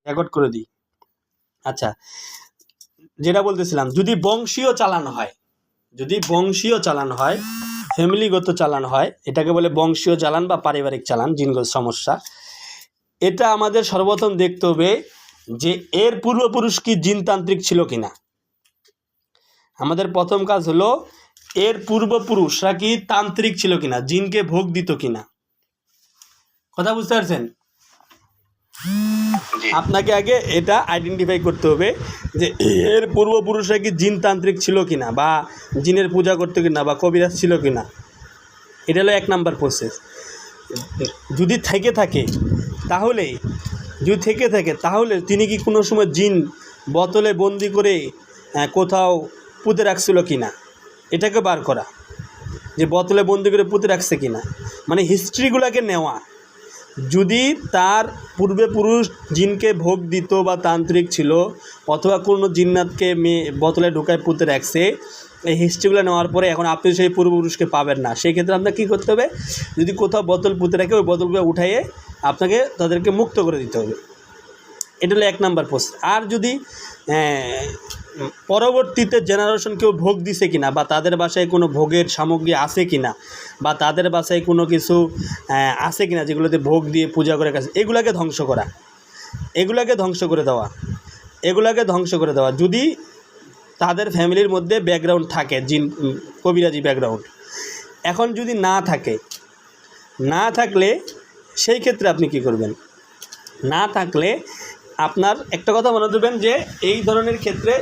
Record করে দিই। আচ্ছা, যেটা বলতেছিলাম, যদি বংশীয় চালান হয়, ফ্যামিলিগত চালান হয়, এটাকে বলে বংশীয় চালান বা পারিবারিক চালান, জিনগত সমস্যা। এটা আমাদের সর্বপ্রথম দেখতে হবে যে এর পূর্বপুরুষ কি জিনতান্ত্রিক ছিল কিনা। আমাদের প্রথম কাজ হলো এর পূর্বপুরুষরা কি তান্ত্রিক ছিল কিনা, জিনকে ভোগ দিত কিনা। কথা বুঝতে পারছেন? আপনাকে আগে এটা আইডেন্টিফাই করতে হবে যে এর পূর্বপুরুষরা কি জিনতান্ত্রিক ছিল কিনা, বা জিনের পূজা করতো কিনা, বা কবিরাজ ছিল কিনা। এটা হলো 1 নাম্বার প্রসেস। যদি থেকে থাকে তাহলে তিনি কি কোনো সময় জিন বোতলে বন্দি করে কোথাও পুঁতে রাখছিল কিনা, এটাকে বার করা, যে বোতলে বন্দি করে পুঁতে রাখছে কিনা, মানে হিস্ট্রিগুলোকে নেওয়া। যদি তার পূর্বপুরুষ জিনকে ভোগ দিত বা তান্ত্রিক ছিল, অথবা কোনো জিন্নাতকে বোতলে ঢুকায় পুঁতে রাখছে, এই হিস্ট্রিগুলো নেওয়ার পরে এখন আপনি সেই পূর্বপুরুষকে পাবেন না। সেই ক্ষেত্রে আপনাকে কী করতে হবে, যদি কোথাও বোতল পুঁতে রাখে ওই বোতলগুলো উঠাইয়ে আপনাকে তাদেরকে মুক্ত করে দিতে হবে। এটা হলো 1 নাম্বার প্রশ্ন। আর যদি পরবর্তীতে জেনারেশন কেউ ভোগ দিছে কিনা, বা তাদের বাসায় কোনো ভোগের সামগ্রী আছে কিনা, বা তাদের বাসায় কোনো কিছু আছে কিনা যেগুলোতে ভোগ দিয়ে পূজা করে কাছে, এগুলাকে ধ্বংস করে দেওয়া। যদি তাদের ফ্যামিলির মধ্যে ব্যাকগ্রাউন্ড থাকে জিন কবিরাজি ব্যাকগ্রাউন্ড। এখন যদি না থাকলে সেই ক্ষেত্রে আপনি কি করবেন? না থাকলে আপনার একটা কথা মনে রাখবেন যে এই ধরনের ক্ষেত্রে